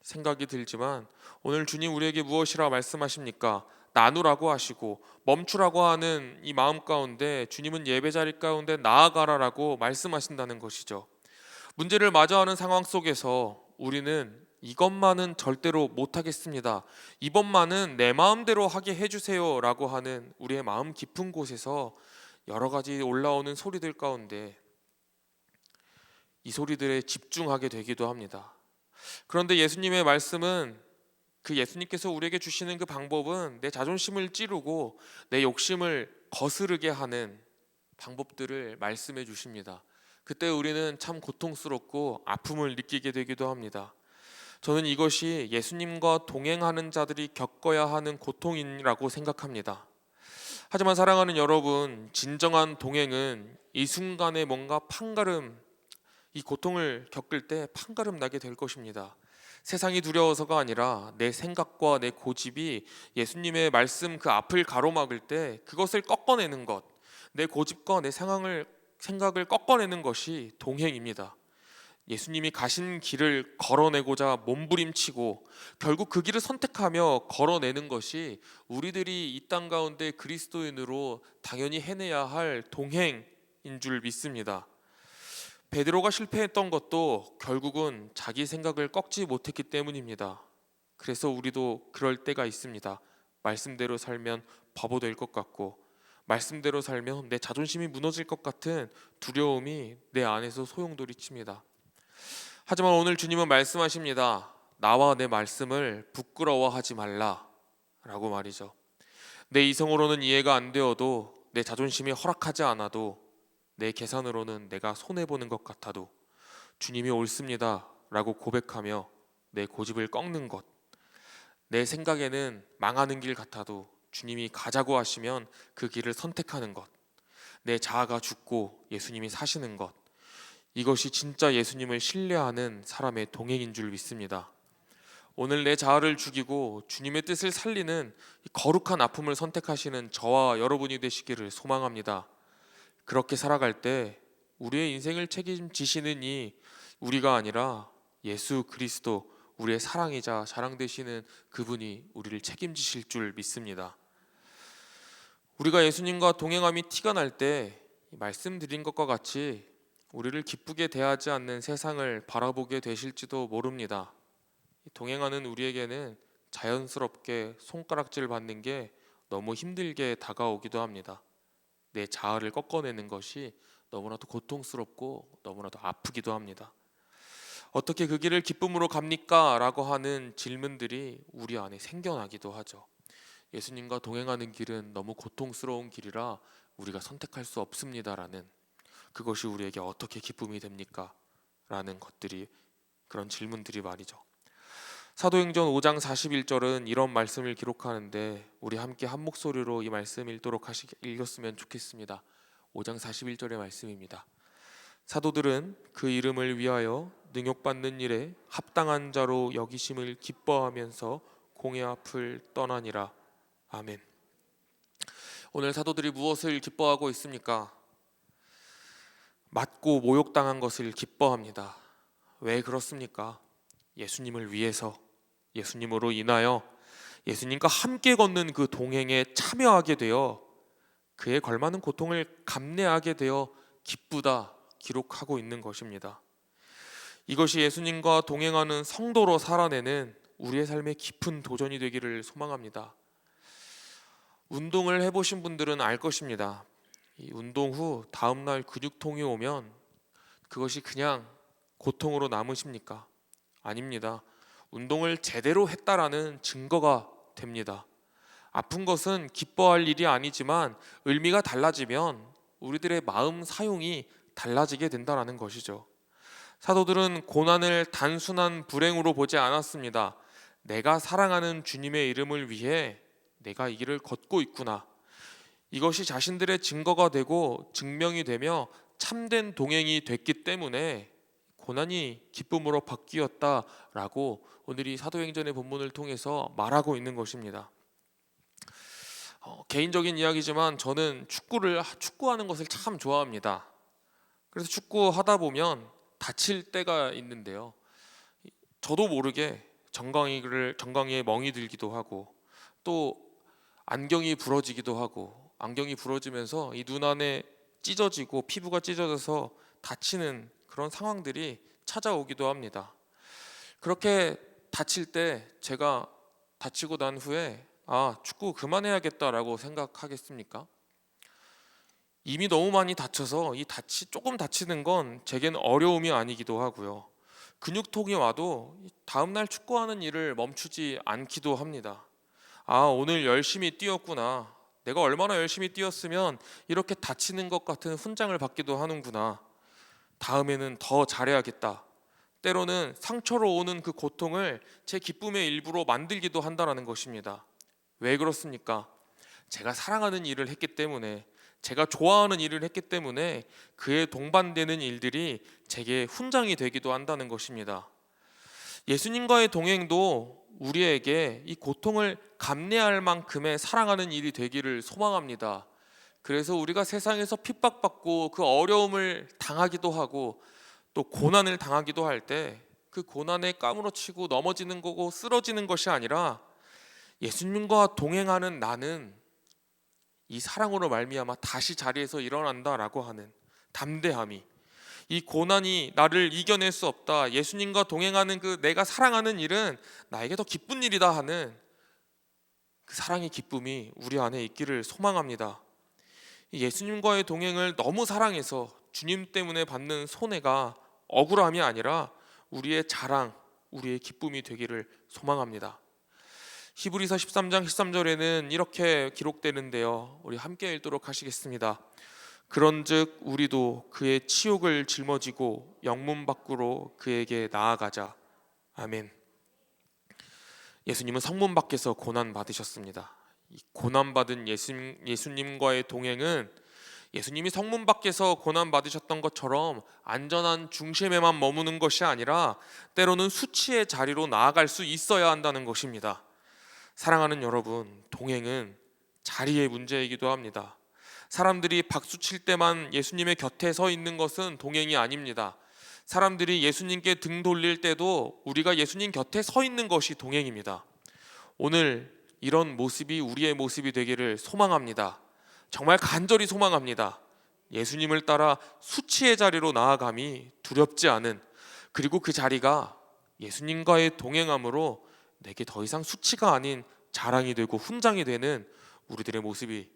생각이 들지만, 오늘 주님 우리에게 무엇이라 말씀하십니까? 나누라고 하시고 멈추라고 하는 이 마음 가운데 주님은 예배자리 가운데 나아가라라고 말씀하신다는 것이죠. 문제를 마주하는 상황 속에서 우리는 이것만은 절대로 못하겠습니다, 이번만은 내 마음대로 하게 해주세요 라고 하는 우리의 마음 깊은 곳에서 여러 가지 올라오는 소리들 가운데 이 소리들에 집중하게 되기도 합니다. 그런데 예수님의 말씀은, 그 예수님께서 우리에게 주시는 그 방법은 내 자존심을 찌르고 내 욕심을 거스르게 하는 방법들을 말씀해 주십니다. 그때 우리는 참 고통스럽고 아픔을 느끼게 되기도 합니다. 저는 이것이 예수님과 동행하는 자들이 겪어야 하는 고통이라고 생각합니다. 하지만 사랑하는 여러분, 진정한 동행은 이 순간에 뭔가 이 고통을 겪을 때 판가름 나게 될 것입니다. 세상이 두려워서가 아니라 내 생각과 내 고집이 예수님의 말씀 그 앞을 가로막을 때 그것을 꺾어내는 것, 내 고집과 내 생각을 꺾어내는 것이 동행입니다. 예수님이 가신 길을 걸어내고자 몸부림치고 결국 그 길을 선택하며 걸어내는 것이 우리들이 이 땅 가운데 그리스도인으로 당연히 해내야 할 동행인 줄 믿습니다. 베드로가 실패했던 것도 결국은 자기 생각을 꺾지 못했기 때문입니다. 그래서 우리도 그럴 때가 있습니다. 말씀대로 살면 바보 될 것 같고, 말씀대로 살면 내 자존심이 무너질 것 같은 두려움이 내 안에서 소용돌이칩니다. 하지만 오늘 주님은 말씀하십니다. 나와 내 말씀을 부끄러워하지 말라 라고 말이죠. 내 이성으로는 이해가 안 되어도, 내 자존심이 허락하지 않아도, 내 계산으로는 내가 손해보는 것 같아도 주님이 옳습니다 라고 고백하며 내 고집을 꺾는 것, 내 생각에는 망하는 길 같아도 주님이 가자고 하시면 그 길을 선택하는 것, 내 자아가 죽고 예수님이 사시는 것, 이것이 진짜 예수님을 신뢰하는 사람의 동행인 줄 믿습니다. 오늘 내 자아를 죽이고 주님의 뜻을 살리는 거룩한 아픔을 선택하시는 저와 여러분이 되시기를 소망합니다. 그렇게 살아갈 때 우리의 인생을 책임지시는 이 우리가 아니라 예수 그리스도, 우리의 사랑이자 자랑 되시는 그분이 우리를 책임지실 줄 믿습니다. 우리가 예수님과 동행함이 티가 날 때 말씀드린 것과 같이 우리를 기쁘게 대하지 않는 세상을 바라보게 되실지도 모릅니다. 동행하는 우리에게는 자연스럽게 손가락질 받는 게 너무 힘들게 다가오기도 합니다. 내 자아를 꺾어내는 것이 너무나도 고통스럽고 너무나도 아프기도 합니다. 어떻게 그 길을 기쁨으로 갑니까? 라고 하는 질문들이 우리 안에 생겨나기도 하죠. 예수님과 동행하는 길은 너무 고통스러운 길이라 우리가 선택할 수 없습니다라는, 그것이 우리에게 어떻게 기쁨이 됩니까? 라는 것들이, 그런 질문들이 말이죠. 사도행전 5장 41절은 이런 말씀을 기록하는데 우리 함께 한 목소리로 이 말씀 읽었으면 좋겠습니다. 5장 41절의 말씀입니다. 사도들은 그 이름을 위하여 능욕받는 일에 합당한 자로 여기심을 기뻐하면서 공회 앞을 떠나니라. 아멘. 오늘 사도들이 무엇을 기뻐하고 있습니까? 맞고 모욕당한 것을 기뻐합니다. 왜 그렇습니까? 예수님을 위해서, 예수님으로 인하여 예수님과 함께 걷는 그 동행에 참여하게 되어 그에 걸맞는 고통을 감내하게 되어 기쁘다 기록하고 있는 것입니다. 이것이 예수님과 동행하는 성도로 살아내는 우리의 삶의 깊은 도전이 되기를 소망합니다. 운동을 해보신 분들은 알 것입니다. 이 운동 후 다음날 근육통이 오면 그것이 그냥 고통으로 남으십니까? 아닙니다. 운동을 제대로 했다라는 증거가 됩니다. 아픈 것은 기뻐할 일이 아니지만 의미가 달라지면 우리들의 마음 사용이 달라지게 된다는 것이죠. 사도들은 고난을 단순한 불행으로 보지 않았습니다. 내가 사랑하는 주님의 이름을 위해 내가 이 길을 걷고 있구나. 이것이 자신들의 증거가 되고 증명이 되며 참된 동행이 됐기 때문에 고난이 기쁨으로 바뀌었다라고 오늘 이 사도행전의 본문을 통해서 말하고 있는 것입니다. 개인적인 이야기지만 저는 축구하는 것을 참 좋아합니다. 그래서 축구하다 보면 다칠 때가 있는데요. 저도 모르게 정강이에 멍이 들기도 하고 또 안경이 부러지기도 하고 안경이 부러지면서 이 눈 안에 찢어지고 피부가 찢어져서 다치는 그런 상황들이 찾아오기도 합니다. 그렇게 다칠 때 제가 다치고 난 후에 축구 그만해야겠다라고 생각하겠습니까? 이미 너무 많이 다쳐서 조금 다치는 건 제겐 어려움이 아니기도 하고요. 근육통이 와도 다음날 축구하는 일을 멈추지 않기도 합니다. 오늘 열심히 뛰었구나. 내가 얼마나 열심히 뛰었으면 이렇게 다치는 것 같은 훈장을 받기도 하는구나. 다음에는 더 잘해야겠다. 때로는 상처로 오는 그 고통을 제 기쁨의 일부로 만들기도 한다는 것입니다. 왜 그렇습니까? 제가 사랑하는 일을 했기 때문에, 제가 좋아하는 일을 했기 때문에 그에 동반되는 일들이 제게 훈장이 되기도 한다는 것입니다. 예수님과의 동행도 우리에게 이 고통을 감내할 만큼의 사랑하는 일이 되기를 소망합니다. 그래서 우리가 세상에서 핍박받고 그 어려움을 당하기도 하고 또 고난을 당하기도 할 때 그 고난에 까무러치고 넘어지는 거고 쓰러지는 것이 아니라 예수님과 동행하는 나는 이 사랑으로 말미암아 다시 자리에서 일어난다라고 하는 담대함이, 이 고난이 나를 이겨낼 수 없다, 예수님과 동행하는 그 내가 사랑하는 일은 나에게 더 기쁜 일이다 하는 그 사랑의 기쁨이 우리 안에 있기를 소망합니다. 예수님과의 동행을 너무 사랑해서 주님 때문에 받는 손해가 억울함이 아니라 우리의 자랑, 우리의 기쁨이 되기를 소망합니다. 히브리서 13장 13절에는 이렇게 기록되는데요. 우리 함께 읽도록 하시겠습니다. 그런즉 우리도 그의 치욕을 짊어지고 영문 밖으로 그에게 나아가자. 아멘. 예수님은 성문 밖에서 고난 받으셨습니다. 이 고난 받은 예수님과의 동행은 예수님이 성문 밖에서 고난 받으셨던 것처럼 안전한 중심에만 머무는 것이 아니라 때로는 수치의 자리로 나아갈 수 있어야 한다는 것입니다. 사랑하는 여러분, 동행은 자리의 문제이기도 합니다. 사람들이 박수 칠 때만 예수님의 곁에 서 있는 것은 동행이 아닙니다. 사람들이 예수님께 등 돌릴 때도 우리가 예수님 곁에 서 있는 것이 동행입니다. 오늘 이런 모습이 우리의 모습이 되기를 소망합니다. 정말 간절히 소망합니다. 예수님을 따라 수치의 자리로 나아감이 두렵지 않은, 그리고 그 자리가 예수님과의 동행함으로 내게 더 이상 수치가 아닌 자랑이 되고 훈장이 되는 우리들의 모습이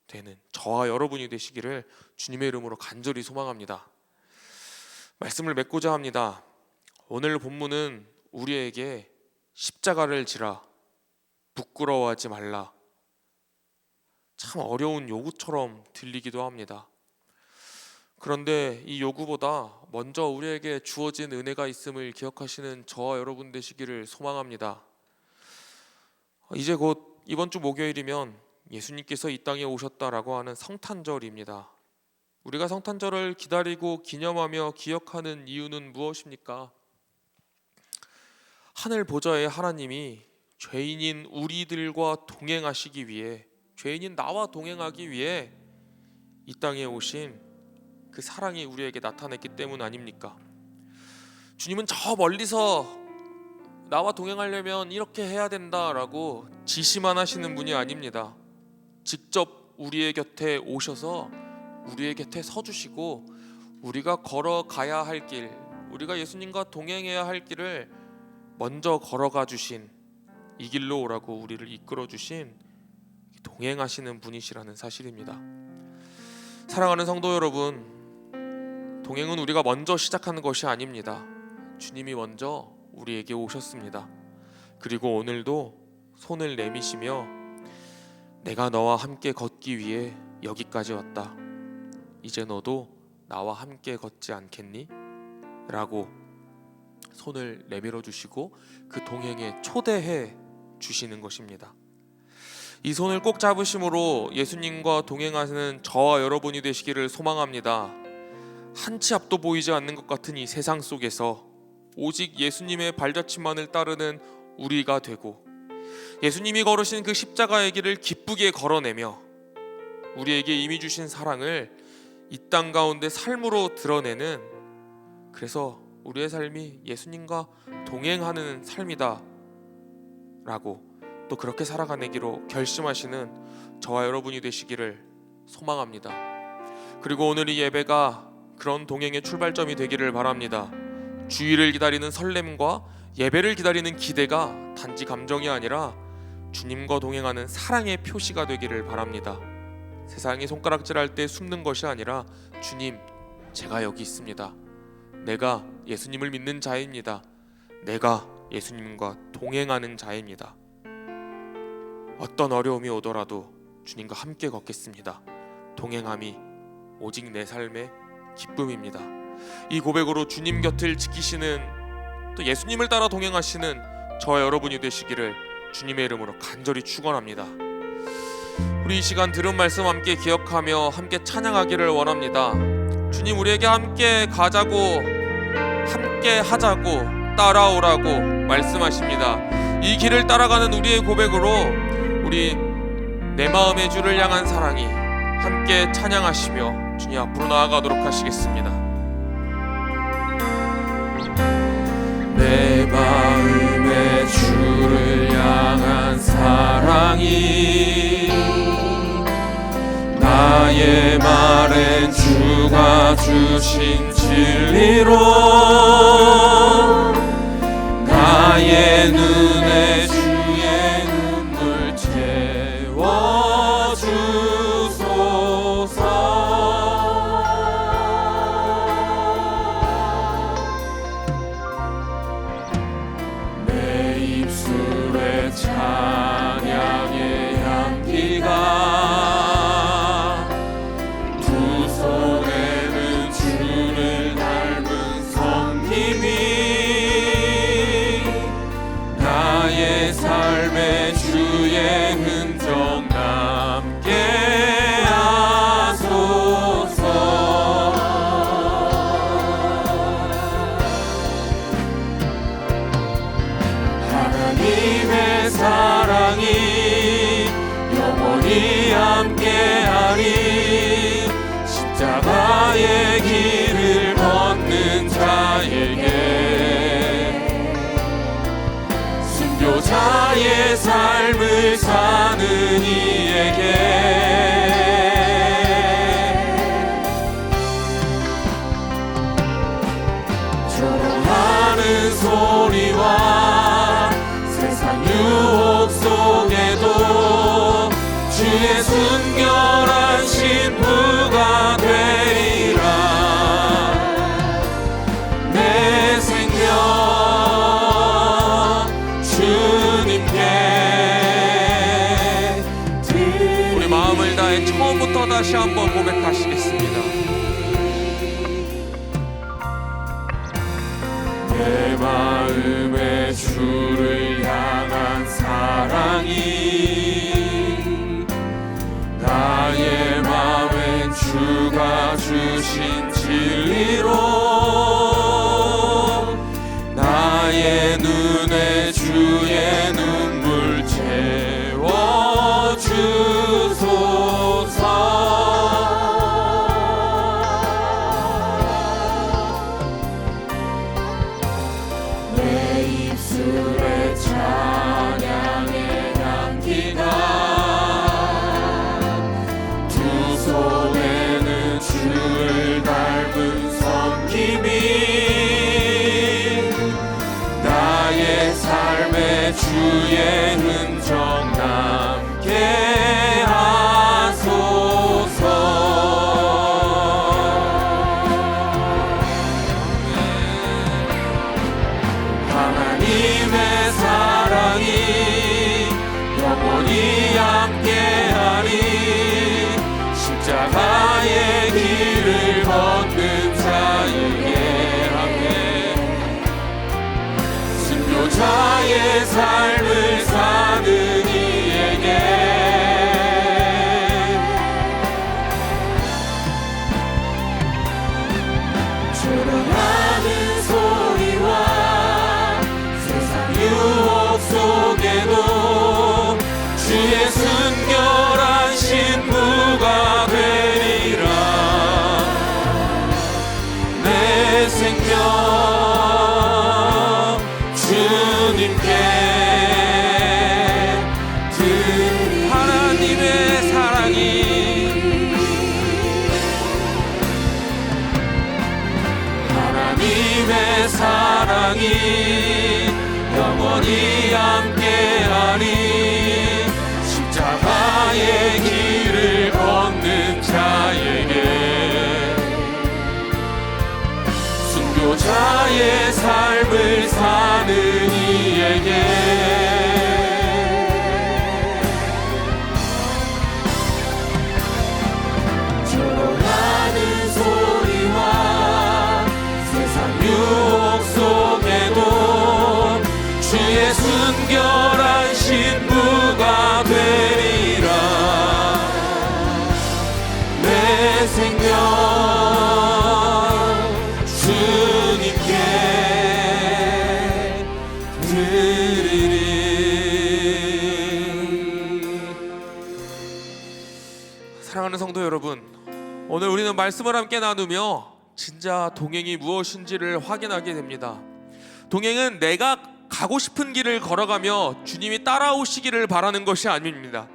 되는 저와 여러분이 되시기를 주님의 이름으로 간절히 소망합니다. 말씀을 맺고자 합니다. 오늘 본문은 우리에게 십자가를 지라, 부끄러워하지 말라, 참 어려운 요구처럼 들리기도 합니다. 그런데 이 요구보다 먼저 우리에게 주어진 은혜가 있음을 기억하시는 저와 여러분 되시기를 소망합니다. 이제 곧 이번 주 목요일이면 예수님께서 이 땅에 오셨다라고 하는 성탄절입니다. 우리가 성탄절을 기다리고 기념하며 기억하는 이유는 무엇입니까? 하늘 보좌의 하나님이 죄인인 우리들과 동행하시기 위해, 죄인인 나와 동행하기 위해 이 땅에 오신 그 사랑이 우리에게 나타냈기 때문 아닙니까? 주님은 저 멀리서 나와 동행하려면 이렇게 해야 된다라고 지시만 하시는 분이 아닙니다. 직접 우리의 곁에 오셔서 우리의 곁에 서주시고 우리가 걸어가야 할 길, 우리가 예수님과 동행해야 할 길을 먼저 걸어가 주신, 이 길로 오라고 우리를 이끌어 주신 동행하시는 분이시라는 사실입니다. 사랑하는 성도 여러분, 동행은 우리가 먼저 시작하는 것이 아닙니다. 주님이 먼저 우리에게 오셨습니다. 그리고 오늘도 손을 내미시며 내가 너와 함께 걷기 위해 여기까지 왔다. 이제 너도 나와 함께 걷지 않겠니? 라고 손을 내밀어 주시고 그 동행에 초대해 주시는 것입니다. 이 손을 꼭 잡으심으로 예수님과 동행하는 저와 여러분이 되시기를 소망합니다. 한치 앞도 보이지 않는 것 같은 이 세상 속에서 오직 예수님의 발자취만을 따르는 우리가 되고, 예수님이 걸으신 그 십자가의 길을 기쁘게 걸어내며 우리에게 이미 주신 사랑을 이 땅 가운데 삶으로 드러내는, 그래서 우리의 삶이 예수님과 동행하는 삶이다 라고 또 그렇게 살아가내기로 결심하시는 저와 여러분이 되시기를 소망합니다. 그리고 오늘 이 예배가 그런 동행의 출발점이 되기를 바랍니다. 주일을 기다리는 설렘과 예배를 기다리는 기대가 단지 감정이 아니라 주님과 동행하는 사랑의 표시가 되기를 바랍니다. 세상이 손가락질할 때 숨는 것이 아니라 주님, 제가 여기 있습니다. 내가 예수님을 믿는 자입니다. 내가 예수님과 동행하는 자입니다. 어떤 어려움이 오더라도 주님과 함께 걷겠습니다. 동행함이 오직 내 삶의 기쁨입니다. 이 고백으로 주님 곁을 지키시는, 또 예수님을 따라 동행하시는 저와 여러분이 되시기를 주님의 이름으로 간절히 축원합니다. 우리 이 시간 들은 말씀 함께 기억하며 함께 찬양하기를 원합니다. 주님, 우리에게 함께 가자고, 함께 하자고, 따라오라고 말씀하십니다. 이 길을 따라가는 우리의 고백으로 우리 내 마음의 주를 향한 사랑이 함께 찬양하시며 주님 앞으로 나아가도록 하시겠습니다. 내 마음의 주를 향한 사랑이 나의 말엔 주가 주신 진리로 나의 눈에 주의 눈물 채워주소서. 내 입술에 찬양의 향기가 삶의 주의 흔적 남게 하소서. 하나님의 사랑이 영원히 함께하리. 십자가의 길을 걷는 자에게 자의 삶을 사는 이에게 조롱하는 소리와 세상 유혹 속에도 주의 순결한 신부가 되리라. 내 생명 우리 마음을 다해 처음부터 다시 한번 고백하시겠습니다. 내 마음의 주를 향한 사랑이 나의 마음엔 주가 주신 진리로 나의 눈에 주의 눈물 채워주소서. 내 입술에 찬양의 향기 사랑하는 성도 여러분, 오늘 우리는 말씀을 함께 나누며 진짜 동행이 무엇인지를 확인하게 됩니다. 동행은 내가 가고 싶은 길을 걸어가며 주님이 따라오시기를 바라는 것이 아닙니다.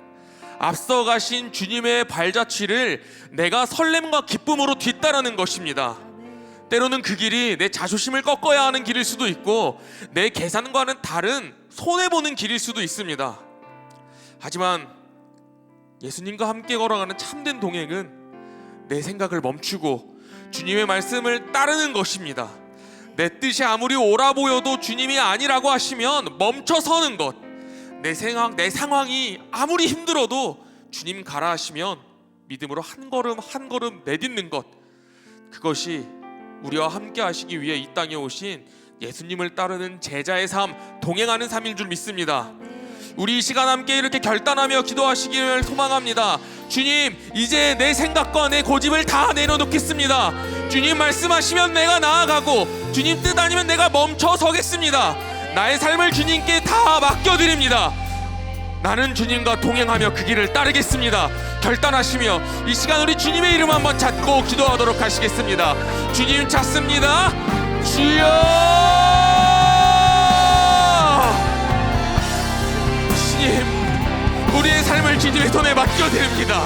앞서 가신 주님의 발자취를 내가 설렘과 기쁨으로 뒤따르는 것입니다. 때로는 그 길이 내 자존심을 꺾어야 하는 길일 수도 있고 내 계산과는 다른 손해보는 길일 수도 있습니다. 하지만 예수님과 함께 걸어가는 참된 동행은 내 생각을 멈추고 주님의 말씀을 따르는 것입니다. 내 뜻이 아무리 옳아 보여도 주님이 아니라고 하시면 멈춰서는 것, 내 상황이 아무리 힘들어도 주님 가라 하시면 믿음으로 한 걸음 한 걸음 내딛는 것, 그것이 우리와 함께 하시기 위해 이 땅에 오신 예수님을 따르는 제자의 삶, 동행하는 삶인 줄 믿습니다. 우리 이 시간 함께 이렇게 결단하며 기도하시기를 소망합니다. 주님, 이제 내 생각과 내 고집을 다 내려놓겠습니다. 주님 말씀하시면 내가 나아가고 주님 뜻 아니면 내가 멈춰 서겠습니다. 나의 삶을 주님께 다 맡겨드립니다. 나는 주님과 동행하며 그 길을 따르겠습니다. 결단하시며 이 시간 우리 주님의 이름 한번 찾고 기도하도록 하시겠습니다. 주님 찾습니다. 주여, 주님, 우리의 삶을 주님의 손에 맡겨드립니다.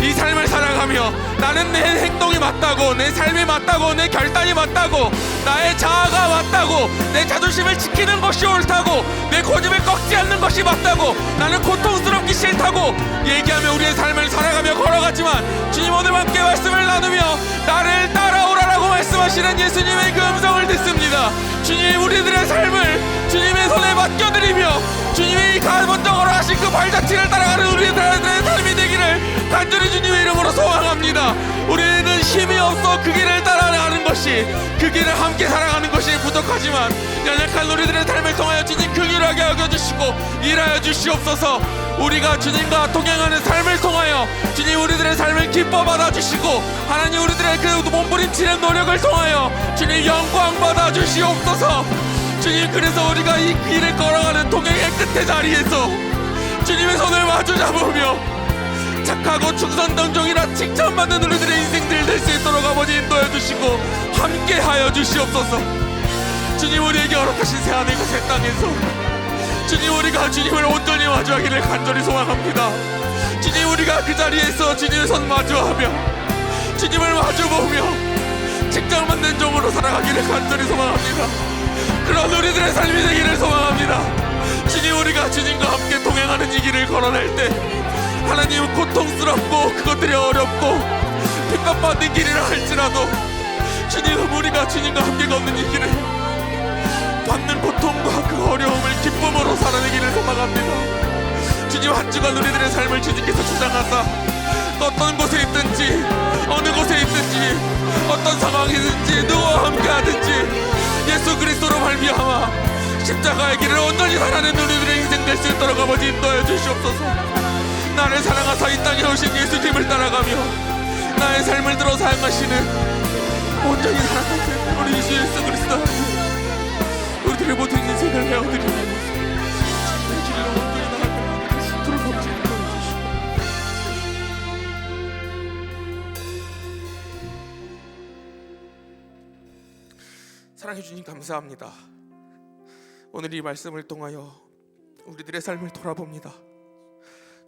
이 삶을 살아가며 나는 내 행동이 맞다고, 내 삶이 맞다고, 내 결단이 맞다고, 나의 자아가 맞다고, 내 자존심을 지키는 것이 옳다고, 내 고집을 꺾지 않는 것이 맞다고, 나는 고통스럽기 싫다고 얘기하며 우리의 삶을 살아가며 걸어가지만 주님 오늘 함께 말씀을 나누며 나를 따라오라라고 말씀하시는 예수님의 그 음성을 듣습니다. 주님, 우리들의 삶을 주님의 손에 맡겨드리며 주님이 먼저 걸어가신 그 발자취를 따라가는 우리들의 삶이 되기를 간절히 주님의 이름으로 소망합니다. 우리는 힘이 없어 그 길을 따라가는 것이, 그 길을 함께 살아가는 것이 부족하지만 연약한 우리들의 삶을 통하여 주님 그 길을 하게 하여 주시고 일하여 주시옵소서. 우리가 주님과 동행하는 삶을 통하여 주님 우리들의 삶을 기뻐 받아주시고 하나님 우리들의 그 몸부림치는 노력을 통하여 주님 영광 받아주시옵소서. 주님, 그래서 우리가 이 길을 걸어가는 동행의 끝에 자리에서 주님의 손을 마주 잡으며 착하고 충성정정이라 칭찬받는 우리들의 인생들 될 수 있도록 아버지 인도해 주시고 함께하여 주시옵소서. 주님, 우리에게 허락하신 새하늘 그 새 땅에서 주님 우리가 주님을 온전히 마주하기를 간절히 소망합니다. 주님, 우리가 그 자리에서 주님의 손 마주하며 주님을 마주보며 칭찬받는 종으로 살아가기를 간절히 소망합니다. 그런 우리들의 삶이 되기를 소망합니다. 주님, 우리가 주님과 함께 동행하는 이 길을 걸어낼 때 하나님 고통스럽고 그것들이 어렵고 핍박받는 길이라 할지라도 주님, 우리가 주님과 함께 걷는 이 길을 받는 고통과 그 어려움을 기쁨으로 살아내기를 소망합니다. 주님, 한 주간 우리들의 삶을 주님께서 주장하사 어떤 곳에 있든지 어느 곳에 있든지 어떤 상황이든지 누구와 함께 하든지 예수 그리스도로 말미암아 십자가의 길을 온전히 살아내는 우리들의 인생 될 수 있도록 아버지 인도해 주시옵소서. 나를 사랑하사 이 땅에 오신 예수님을 따라가며 나의 삶을 들어 사용하시는 온전히 살아가는 우리 예수 그리스도 우리들의 모든 인생을 내어드리는 주님의 길로 온전히 나아가는 스스로 범죄 인도해 주시고 사랑해 주님 감사합니다. 오늘 이 말씀을 통하여 우리들의 삶을 돌아봅니다.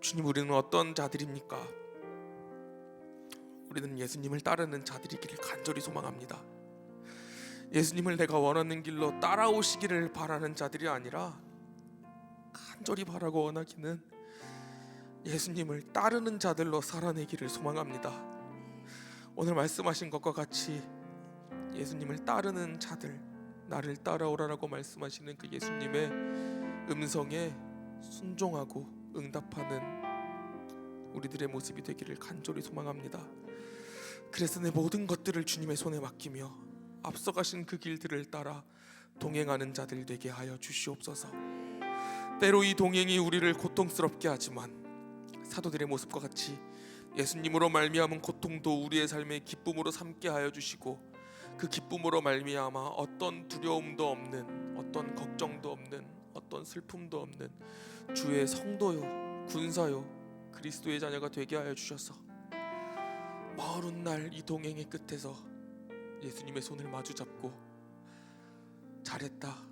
주님, 우리는 어떤 자들입니까? 우리는 예수님을 따르는 자들이기를 간절히 소망합니다. 예수님을 내가 원하는 길로 따라오시기를 바라는 자들이 아니라 간절히 바라고 원하기는 예수님을 따르는 자들로 살아내기를 소망합니다. 오늘 말씀하신 것과 같이 예수님을 따르는 자들, 나를 따라오라라고 말씀하시는 그 예수님의 음성에 순종하고 응답하는 우리들의 모습이 되기를 간절히 소망합니다. 그래서 내 모든 것들을 주님의 손에 맡기며 앞서가신 그 길들을 따라 동행하는 자들 되게 하여 주시옵소서. 때로 이 동행이 우리를 고통스럽게 하지만 사도들의 모습과 같이 예수님으로 말미암은 고통도 우리의 삶의 기쁨으로 삼게 하여 주시고 그 기쁨으로 말미암아 어떤 두려움도 없는, 어떤 걱정도 없는, 어떤 슬픔도 없는 주의 성도요, 군사요, 그리스도의 자녀가 되게 하여 주셔서 먼 훗날 이 동행의 끝에서 예수님의 손을 마주 잡고 잘했다,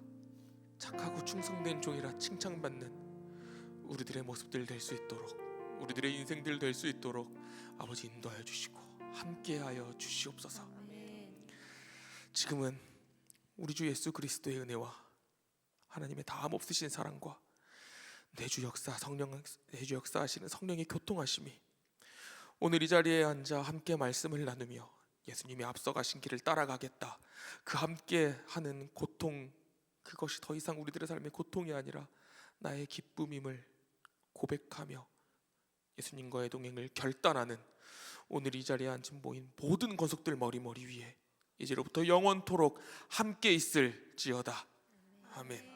착하고 충성된 종이라 칭찬받는 우리들의 모습들 될 수 있도록, 우리들의 인생들 될 수 있도록 아버지 인도하여 주시고 함께하여 주시옵소서. 지금은 우리 주 예수 그리스도의 은혜와 하나님의 다함 없으신 사랑과 내주 역사하시는 성령의 교통하심이 오늘 이 자리에 앉아 함께 말씀을 나누며 예수님이 앞서가신 길을 따라가겠다, 그 함께 하는 고통, 그것이 더 이상 우리들의 삶의 고통이 아니라 나의 기쁨임을 고백하며 예수님과의 동행을 결단하는 오늘 이 자리에 앉은 모인 모든 권속들 머리 위에 이제로부터 영원토록 함께 있을지어다. 아멘.